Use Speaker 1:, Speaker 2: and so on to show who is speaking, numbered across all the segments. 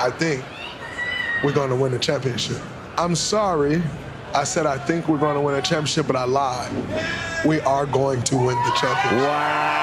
Speaker 1: I think we're going to win the championship. I'm sorry. I said I think we're going to win a championship, but I lied. We are going to win the championship.
Speaker 2: Wow.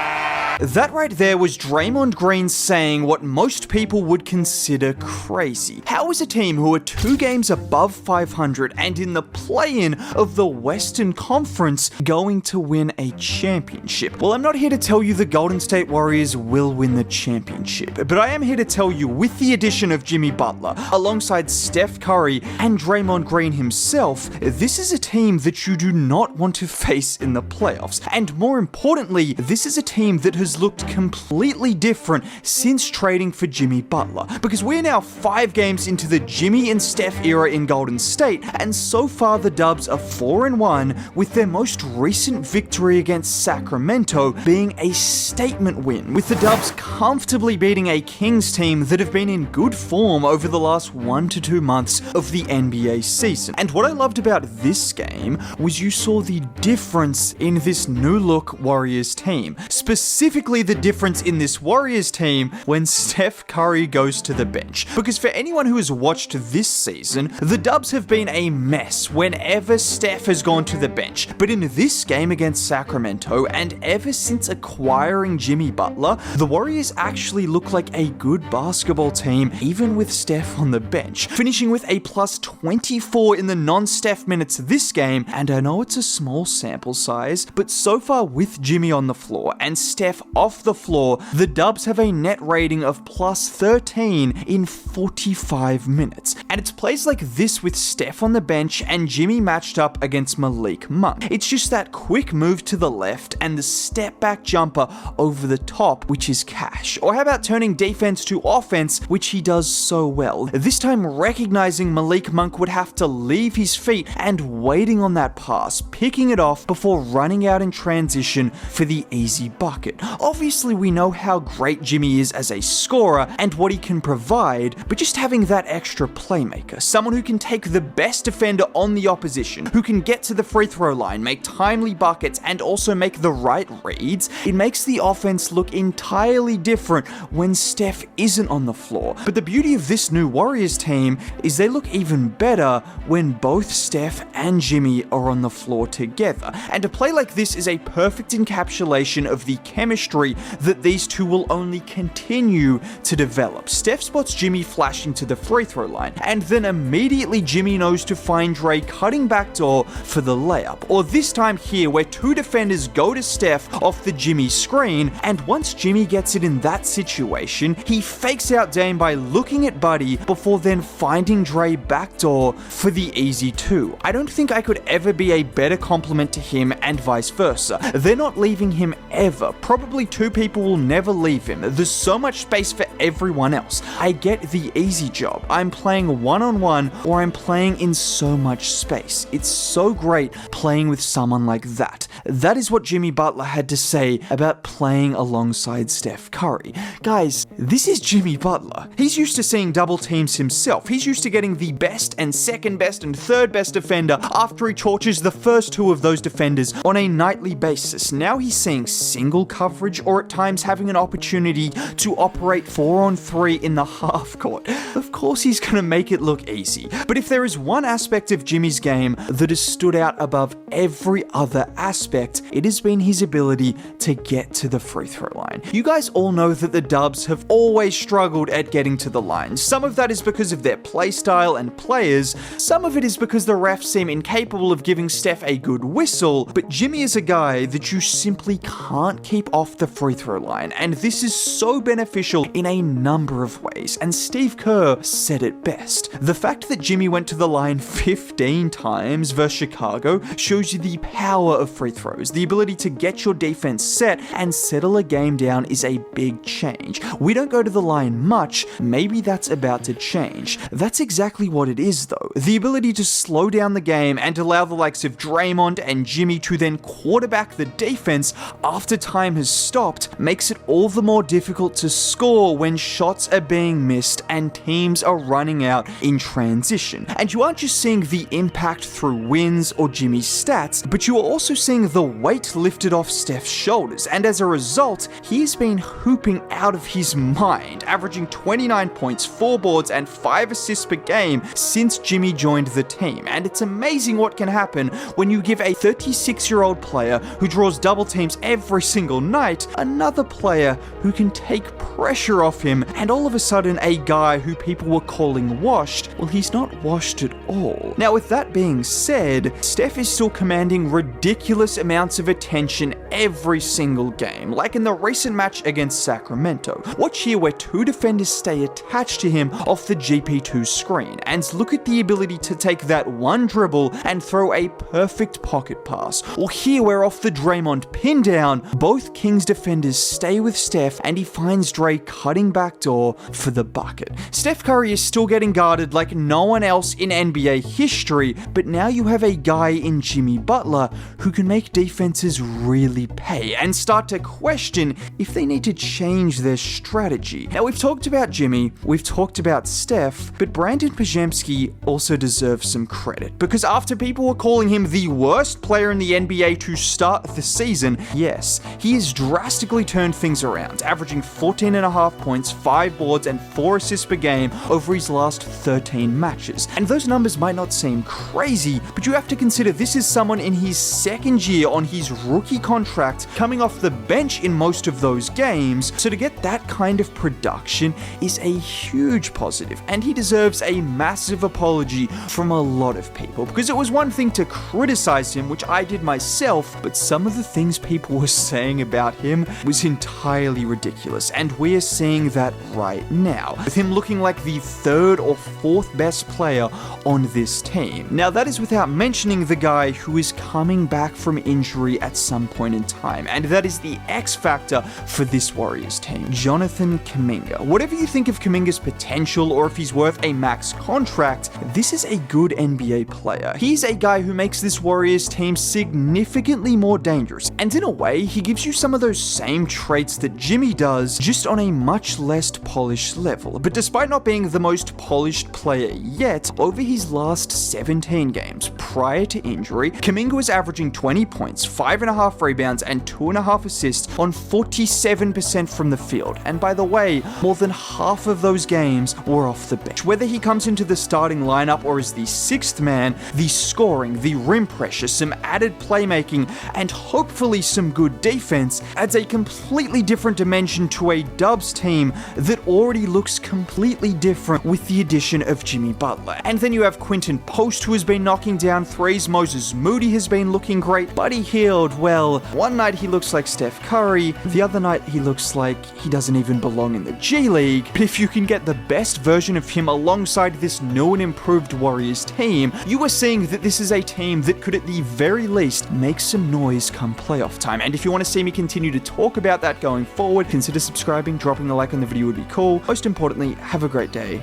Speaker 2: That right there was Draymond Green saying what most people would consider crazy. How is a team who are 2 games above 500 and in the play-in of the Western Conference going to win a championship? Well, I'm not here to tell you the Golden State Warriors will win the championship, but I am here to tell you, with the addition of Jimmy Butler, alongside Steph Curry and Draymond Green himself, this is a team that you do not want to face in the playoffs. And more importantly, this is a team that has looked completely different since trading for Jimmy Butler, because we're now 5 games into the Jimmy and Steph era in Golden State, and so far the Dubs are 4-1, with their most recent victory against Sacramento being a statement win, with the Dubs comfortably beating a Kings team that have been in good form over the last 1 to 2 months of the NBA season. And what I loved about this game was you saw the difference in this new look Warriors team, specifically the difference in this Warriors team when Steph Curry goes to the bench. Because for anyone who has watched this season, the Dubs have been a mess whenever Steph has gone to the bench. But in this game against Sacramento, and ever since acquiring Jimmy Butler, the Warriors actually look like a good basketball team, even with Steph on the bench, finishing with a plus 24 in the non-Steph minutes this game. And I know it's a small sample size, but so far with Jimmy on the floor and Steph off the floor, the Dubs have a net rating of plus 13 in 45 minutes. And it's plays like this with Steph on the bench and Jimmy matched up against Malik Monk. It's just that quick move to the left and the step back jumper over the top, which is cash. Or how about turning defense to offense, which he does so well. This time recognizing Malik Monk would have to leave his feet and waiting on that pass, picking it off before running out in transition for the easy bucket. Obviously, we know how great Jimmy is as a scorer and what he can provide, but just having that extra playmaker, someone who can take the best defender on the opposition, who can get to the free throw line, make timely buckets, and also make the right reads, it makes the offense look entirely different when Steph isn't on the floor. But the beauty of this new Warriors team is they look even better when both Steph and Jimmy are on the floor together. And a play like this is a perfect encapsulation of the chemistry that these two will only continue to develop. Steph spots Jimmy flashing to the free throw line, and then immediately Jimmy knows to find Dre cutting backdoor for the layup. Or this time here, where 2 defenders go to Steph off the Jimmy screen, and once Jimmy gets it in that situation, he fakes out Dame by looking at Buddy before then finding Dre backdoor for the easy 2. I don't think I could ever be a better compliment to him and vice versa. They're not leaving him ever. Probably 2 people will never leave him. There's so much space for everyone else. I get the easy job. I'm playing one-on-one or I'm playing in so much space. It's so great playing with someone like that. That is what Jimmy Butler had to say about playing alongside Steph Curry. Guys, this is Jimmy Butler. He's used to seeing double teams himself. He's used to getting the best and second best and third best defender after he torches the first 2 of those defenders on a nightly basis. Now he's seeing single coverage or at times having an opportunity to operate 4-on-3 in the half court. Of course he's going to make it look easy. But if there is one aspect of Jimmy's game that has stood out above every other aspect, it has been his ability to get to the free throw line. You guys all know that the Dubs have always struggled at getting to the line. Some of that is because of their play style and players. Some of it is because the refs seem incapable of giving Steph a good whistle, but Jimmy is a guy that you simply can't keep off the free throw line, and this is so beneficial in a number of ways, and Steve Kerr said it best. The fact that Jimmy went to the line 15 times versus Chicago shows you the power of free throws. The ability to get your defense set and settle a game down is a big change. We don't go to the line much, maybe that's about to change. That's exactly what it is though. The ability to slow down the game and allow the likes of Draymond and Jimmy to then quarterback the defense after time has stopped makes it all the more difficult to score when shots are being missed and teams are running out in transition. And you aren't just seeing the impact through wins or Jimmy's stats, but you are also seeing the weight lifted off Steph's shoulders, and as a result, he's been hooping out of his mind, averaging 29 points, 4 boards, and 5 assists per game since Jimmy joined the team. And it's amazing what can happen when you give a 36-year-old player who draws double teams every single night another player who can take pressure off him, and all of a sudden a guy who people were calling washed, well, he's not washed at all. Now, with that being said, Steph is still commanding ridiculous amounts of attention every single game, like in the recent match against Sacramento. Watch here where 2 defenders stay attached to him off the GP2 screen, and look at the ability to take that one dribble and throw a perfect pocket pass. Or here where off the Draymond pin down, both Kings defenders stay with Steph and he finds Dre cutting backdoor for the bucket. Steph Curry is still getting guarded like no one else in NBA history, but now you have a guy in Jimmy Butler who can make defenses really pay and start to question if they need to change their strategy. Now, we've talked about Jimmy, we've talked about Steph, but Brandon Podziemski also deserves some credit, because after people were calling him the worst player in the NBA to start the season, yes, he has drastically turned things around, averaging 14.5 points, 5 boards, and 4 assists per game over his last 13 matches. And those numbers might not seem crazy, but you have to consider this is someone in his second year on his rookie contract, coming off the bench in most of those games, so to get that kind of production is a huge positive, and he deserves a massive apology from a lot of people, because it was one thing to criticize him, which I did myself, but some of the things people were saying about him was entirely ridiculous, and we are seeing that right now, with him looking like the 3rd or 4th best player on this team. Now, that is without mentioning the guy who is coming back from injury at some point in time, and that is the X factor for this Warriors team, Jonathan Kuminga. Whatever you think of Kuminga's potential or if he's worth a max contract, this is a good NBA player. He's a guy who makes this Warriors team significantly more dangerous, and in a way, he gives you some of those same traits that Jimmy does, just on a much less polished level. But despite not being the most polished player yet, over his last 17 games prior to injury, Kuminga was averaging 20 points, 5.5 rebounds, and 2.5 assists on 47% from the field. And by the way, more than half of those games were off the bench. Whether he comes into the starting lineup or as the 6th man, the scoring, the rim pressure, some added playmaking, and hopefully some good defense adds a completely different dimension to a Dubs team that already looks completely different with the addition of Jimmy Butler. And then you have Quinton Post, who has been knocking down threes, Moses Moody has been looking great, Buddy Hield, well, one night he looks like Steph Curry, the other night he looks like he doesn't even belong in the G League. But if you can get the best version of him alongside this new and improved Warriors team, you are seeing that this is a team that could at the very least make some noise come playoff time. And if you want to see me continue to talk about that going forward, consider subscribing, dropping a like on the video would be cool. Most importantly, have a great day.